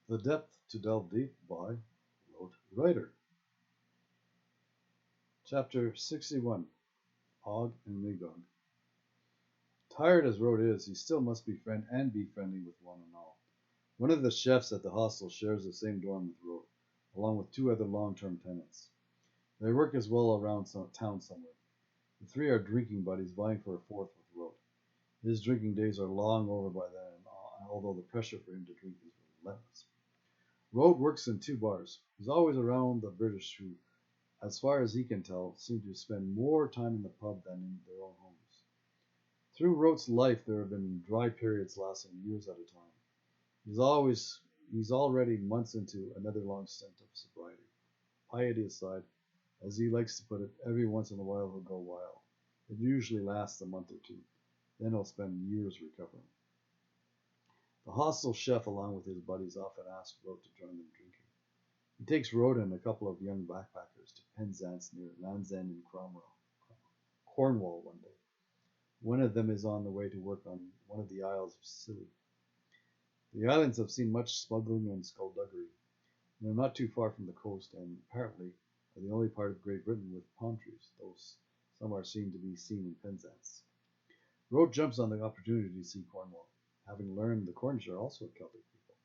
The Depth to Delve Deep by Rote Writer. Chapter 61 Og and Magog. Tired as Rote is, he still must befriend and be friendly with one and all. One of the chefs at the hostel shares the same dorm with Rote, along with two other long-term tenants. They work as well around town somewhere. The three are drinking buddies vying for a fourth with Rote. His drinking days are long over by then, although the pressure for him to drink is relentless. Rote works in two bars. He's always around the British who, as far as he can tell, seem to spend more time in the pub than in their own homes. Through Rote's life there have been dry periods lasting years at a time. He's already months into another long stint of sobriety. Piety aside, as he likes to put it, every once in a while he'll go wild. It usually lasts a month or two. Then he'll spend years recovering. The hostel chef, along with his buddies, often asks Rote to join them drinking. He takes Rote and a couple of young backpackers to Penzance near Land's End in Cornwall one day. One of them is on the way to work on one of the Isles of Scilly. The islands have seen much smuggling and skullduggery. They're not too far from the coast and apparently are the only part of Great Britain with palm trees, though some are seen to be seen in Penzance. Rote jumps on the opportunity to see Cornwall, having learned the Cornish are also a Celtic people.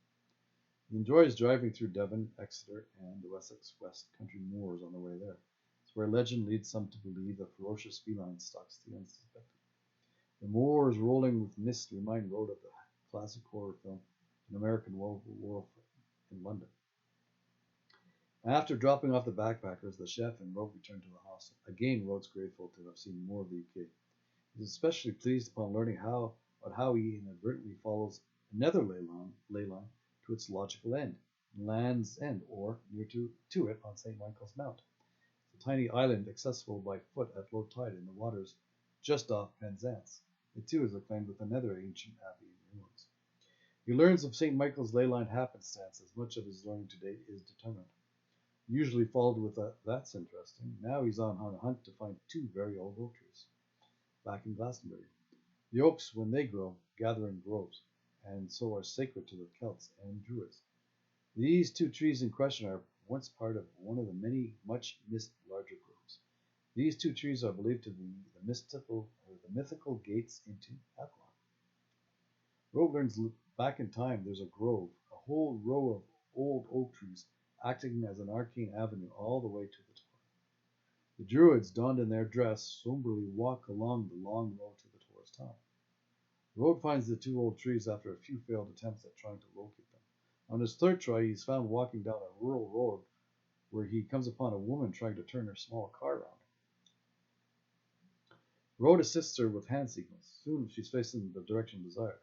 He enjoys driving through Devon, Exeter, and the Wessex West Country moors on the way there. It's where legend leads some to believe a ferocious feline stalks the unsuspecting. The moors rolling with mist remind Rote of the classic horror film An American Werewolf in London. After dropping off the backpackers, the chef and Rote return to the hostel. Again, Rote's grateful to have seen more of the UK. He's especially pleased upon learning how he inadvertently follows another ley line to its logical end, Land's End, or near to it on St. Michael's Mount. It's a tiny island accessible by foot at low tide in the waters just off Penzance. It too is acclaimed with another ancient abbey in ruins. He learns of St. Michael's leyline happenstance as much of his learning to date is determined. Usually followed with that's interesting. Now he's on a hunt to find two very old oak trees back in Glastonbury. The oaks, when they grow, gather in groves, and so are sacred to the Celts and Druids. These two trees in question are once part of one of the many much missed larger groves. These two trees are believed to be the mythical gates into Athlone. Rote learns back in time there's a grove, a whole row of old oak trees acting as an arcane avenue all the way to the Tor. The Druids, donned in their dress, somberly walk along the long road to the Tor's top. Rote finds the two old trees after a few failed attempts at trying to locate them. On his third try, he's found walking down a rural road where he comes upon a woman trying to turn her small car around. Rote assists her with hand signals. Soon she's facing the direction desired.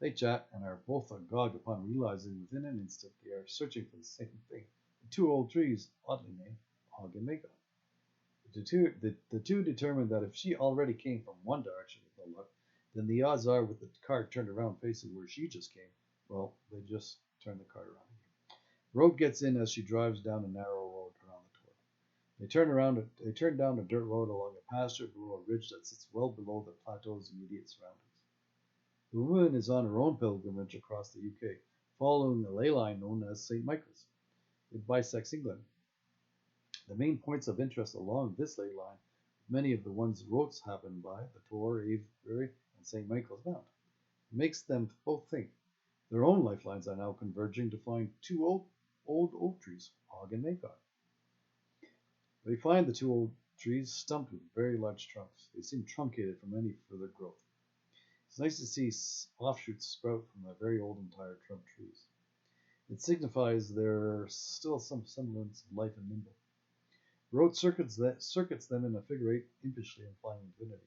They chat and are both agog upon realizing within an instant they are searching for the same thing. The two old trees, oddly named Og and Magog. The two determine that if she already came from one direction with no luck, then the odds are with the car turned around facing where she just came, well, they just turn the car around again. Rote gets in as she drives down a narrow road around the Tor. They turn down a dirt road along a pasture below a ridge that sits well below the plateau's immediate surroundings. The woman is on her own pilgrimage across the UK, following a ley line known as St. Michael's. It bisects England. The main points of interest along this ley line, many of the ones Rote's happen by, the Tor, Avebury, and St. Michael's Mount, makes them both think their own lifelines are now converging to find two old oak trees, Og and Magog. They find the two old trees stumped with very large trunks. They seem truncated from any further growth. It's nice to see offshoots sprout from the very old and tired trunk trees. It signifies there's still some semblance of life and nimble. Rote circuits them in a figure eight, impishly implying infinity.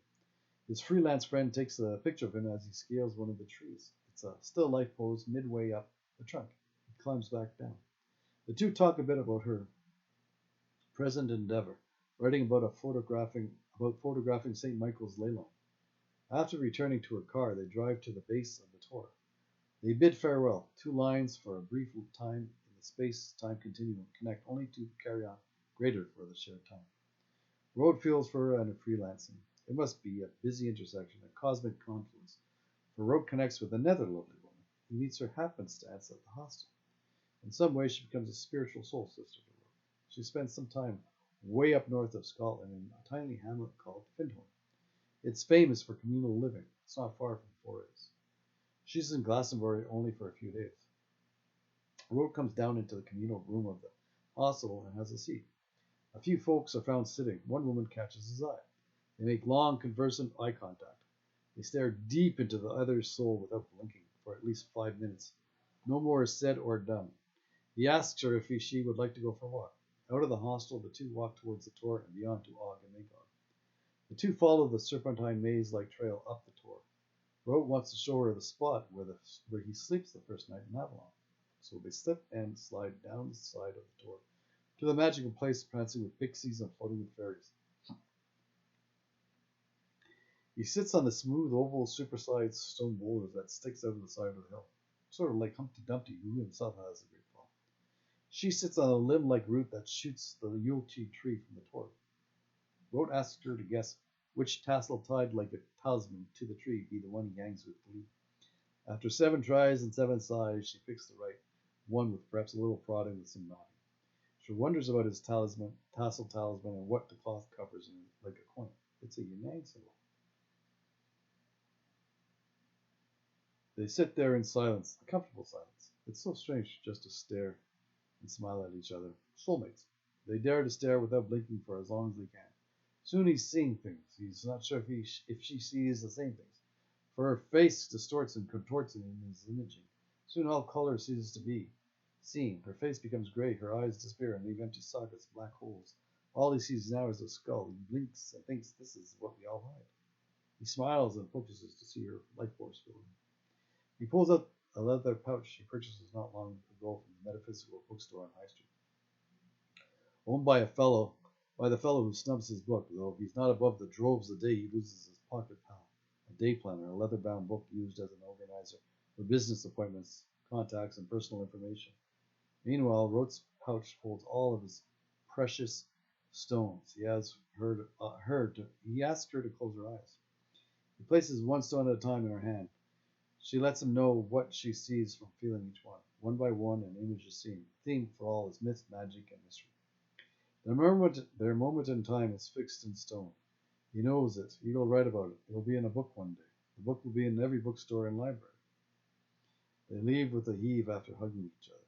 His freelance friend takes a picture of him as he scales one of the trees. It's a still life pose midway up the trunk. He climbs back down. The two talk a bit about her present endeavor, writing about photographing St. Michael's ley line. After returning to her car, they drive to the base of the Tor. They bid farewell. Two lines for a brief time in the space-time continuum connect only to carry on greater for the shared time. Rote feels for her and her freelancing. It must be a busy intersection, a cosmic confluence, for Rote connects with another lovely woman. He meets her happenstance at the hostel. In some ways, she becomes a spiritual soul sister to Rote. She spends some time way up north of Scotland in a tiny hamlet called Findhorn. It's famous for communal living. It's not far from Forres. She's in Glastonbury only for a few days. Rote comes down into the communal room of the hostel and has a seat. A few folks are found sitting. One woman catches his eye. They make long, conversant eye contact. They stare deep into the other's soul without blinking for at least 5 minutes. No more is said or done. He asks her if she would like to go for a walk. Out of the hostel, the two walk towards the Tor and beyond to Og and Magog. The two follow the serpentine maze-like trail up the Tor. Rote wants to show her the spot where he sleeps the first night in Avalon. So they slip and slide down the side of the Tor to the magical place prancing with pixies and floating with fairies. He sits on the smooth, oval, supersized stone boulder that sticks out of the side of the hill, sort of like Humpty Dumpty, who himself has a great fall. She sits on a limb-like root that shoots the Yule-tree from the Tor. Rote asks her to guess which tassel tied like a talisman to the tree be the one he hangs with glee. After 7 tries and 7 sighs, she picks the right one with perhaps a little prodding with some nodding. She wonders about his tassel talisman, and what the cloth covers in it like a coin. It's a Yanang symbol. They sit there in silence, a comfortable silence. It's so strange just to stare and smile at each other. Soulmates. They dare to stare without blinking for as long as they can. Soon he's seeing things. He's not sure if she sees the same things, for her face distorts and contorts in his imaging. Soon all color ceases to be seen. Her face becomes gray, her eyes disappear and leave empty sockets, black holes. All he sees now is a skull. He blinks and thinks this is what we all hide. He smiles and focuses to see her life force filling. He pulls out a leather pouch he purchases not long ago from the metaphysical bookstore on High Street. Owned by the fellow who snubs his book, though he's not above the droves a day he loses his pocket pal, a day planner, a leather-bound book used as an organizer for business appointments, contacts, and personal information. Meanwhile, Rote's pouch holds all of his precious stones. He asks her to close her eyes. He places one stone at a time in her hand. She lets him know what she sees from feeling each one. One by one, an image is seen. The theme for all is myth, magic, and mystery. Their moment in time is fixed in stone. He knows it. He will write about it. It will be in a book one day. The book will be in every bookstore and library. They leave with a heave after hugging each other.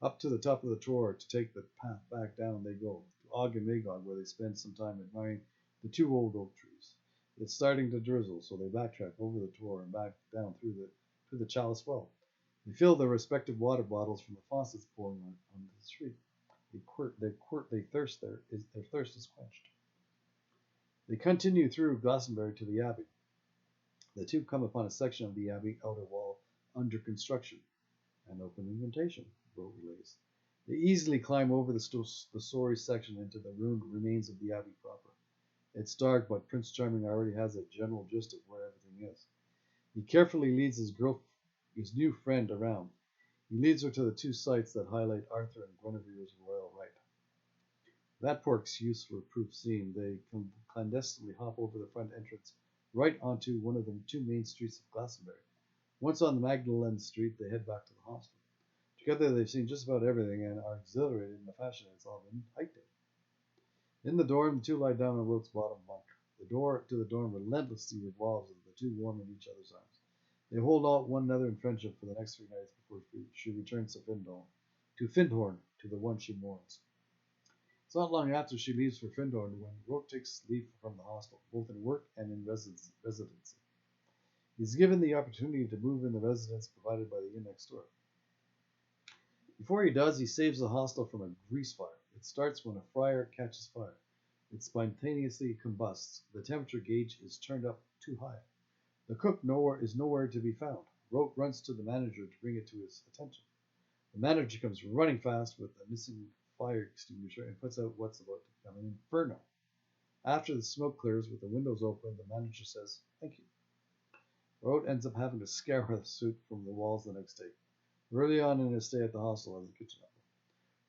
Up to the top of the Tor to take the path back down they go, to Og and Magog, where they spend some time admiring the 2 old oak trees. It's starting to drizzle, so they backtrack over the Tor and back down through the Chalice Well. They fill their respective water bottles from the faucets pouring on the street. Their thirst is quenched. They continue through Glastonbury to the Abbey. The two come upon a section of the Abbey outer wall under construction. An open invitation, Rote relays. They easily climb over the sorry section into the ruined remains of the Abbey proper. It's dark, but Prince Charming already has a general gist of where everything is. He carefully leads his new friend around. He leads her to the 2 sites that highlight Arthur and Guinevere's royal right. That poor excuse for proof seeing, they clandestinely hop over the front entrance right onto one of the 2 main streets of Glastonbury. Once on the Magdalen Street, they head back to the hostel. Together, they've seen just about everything and are exhilarated in the fashion it's all been hiked in. In the dorm, the 2 lie down on Rote's bottom bunk. The door to the dorm relentlessly revolves as the 2 warm in each other's arms. They hold out one another in friendship for the next 3 nights before she returns to Findhorn, to the one she mourns. It's not long after she leaves for Findhorn when Rote takes leave from the hostel, both in work and in residency. He's given the opportunity to move in the residence provided by the inn next door. Before he does, he saves the hostel from a grease fire. It starts when a fryer catches fire. It spontaneously combusts. The temperature gauge is turned up too high. The cook is nowhere to be found. Rote runs to the manager to bring it to his attention. The manager comes running fast with a missing fire extinguisher and puts out what's about to become an inferno. After the smoke clears with the windows open, the manager says, "Thank you." Rote ends up having to scare the soot from the walls the next day. Early on in his stay at the hostel as a kitchen helper.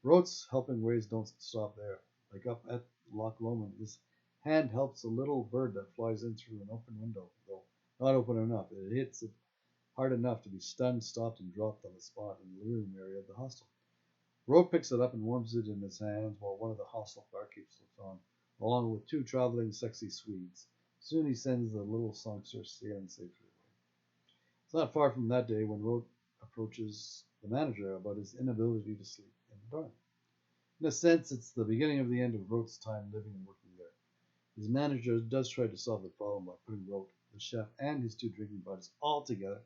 Rote's helping ways don't stop there. Like up at Loch Lomond, his hand helps a little bird that flies in through an open window, though not open enough. It hits it hard enough to be stunned, stopped, and dropped on the spot in the living room area of the hostel. Rote picks it up and warms it in his hands while one of the hostile barkeeps looks on, along with two traveling sexy Swedes. Soon he sends the little songster sailing safely away. It's not far from that day when Rote approaches the manager about his inability to sleep in the dorm. In a sense, it's the beginning of the end of Rote's time living and working there. His manager does try to solve the problem by putting Rote, the chef, and his two drinking buddies all together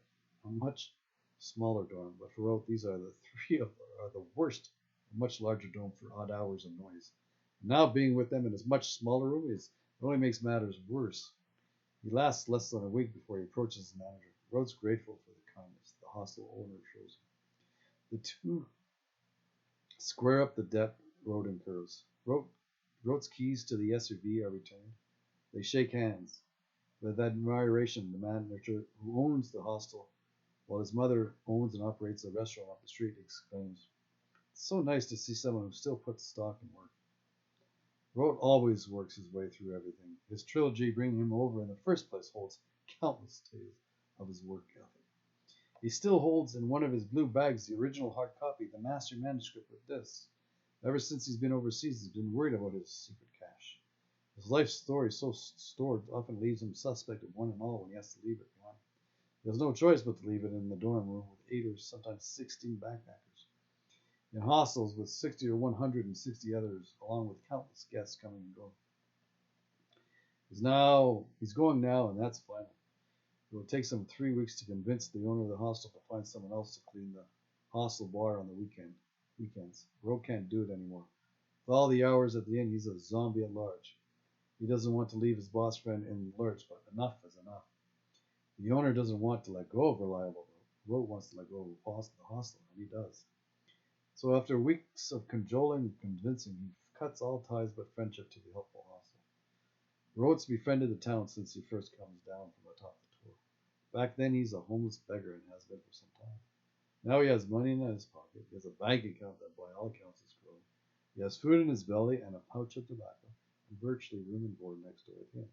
in a much smaller dorm. But for Rote, these are the three of are the worst, a much larger dorm for odd hours and noise. Now being with them in his much smaller room only makes matters worse. He lasts less than a week before he approaches his manager. Rote's grateful for the kindness the hostile owner shows him. The two square up the debt Rote incurs. Rote's keys to the SUV are returned. They shake hands. With admiration, the manager who owns the hostel, while his mother owns and operates a restaurant up the street, exclaims, "It's so nice to see someone who still puts stock in work." Rote always works his way through everything. His trilogy, bringing him over in the first place, holds countless tales of his work ethic. He still holds in one of his blue bags the original hard copy, the master manuscript with this. Ever since he's been overseas, he's been worried about his secret cache. His life story, so stored, often leaves him suspect of one and all when he has to leave it behind. He has no choice but to leave it in the dorm room with 8 or sometimes 16 backpackers. In hostels with 60 or 160 others, along with countless guests coming and going. He's going now, and that's final. It will take some 3 weeks to convince the owner of the hostel to find someone else to clean the hostel bar on the weekends. Rote can't do it anymore. With all the hours at the inn, he's a zombie at large. He doesn't want to leave his boss friend in the lurch, but enough is enough. The owner doesn't want to let go of Reliable, though. Rote wants to let go of the hostel, and he does. So after weeks of cajoling and convincing, he cuts all ties but friendship to the helpful hostel. Rote's befriended the town since he first comes down from the top of the tour. Back then, he's a homeless beggar and has been for some time. Now he has money in his pocket. He has a bank account that, by all accounts, is growing. He has food in his belly and a pouch of tobacco, and virtually room and board next door at the inn.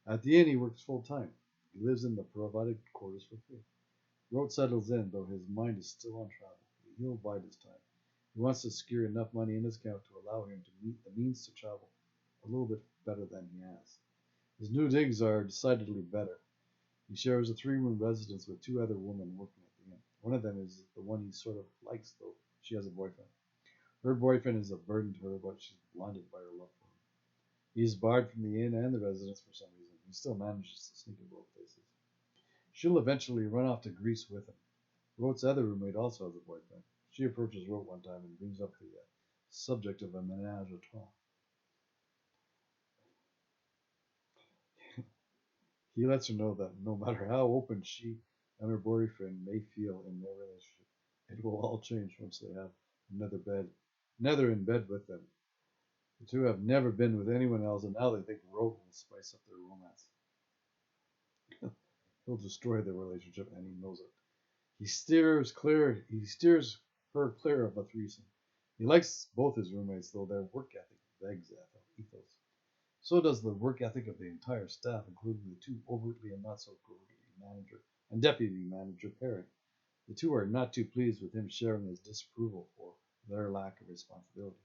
At the inn, he works full time. He lives in the provided quarters for free. Rote settles in, though his mind is still on travel. He'll bide his time. He wants to secure enough money in his account to allow him to meet the means to travel a little bit better than he has. His new digs are decidedly better. He shares a 3-room residence with 2 other women working at the inn. One of them is the one he sort of likes, though she has a boyfriend. Her boyfriend is a burden to her, but she's blinded by her love for him. He is barred from the inn and the residence for some reason. He still manages to sneak in both places. She'll eventually run off to Greece with him. Rote's other roommate also has a boyfriend. She approaches Rote one time and brings up the subject of a ménage à trois. He lets her know that no matter how open she and her boyfriend may feel in their relationship, it will all change once they have another in bed with them. The two have never been with anyone else, and now they think Rote will spice up their romance. He'll destroy their relationship, and he knows it. He steers her clear of a threesome. He likes both his roommates, though their work ethic begs ethos. So does the work ethic of the entire staff, including the 2 overtly and not so covertly manager and deputy manager pairing. The 2 are not too pleased with him sharing his disapproval for their lack of responsibility.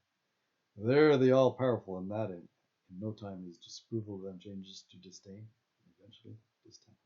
They're the all-powerful in that end. In no time, his disapproval of them changes to disdain, and eventually disdain.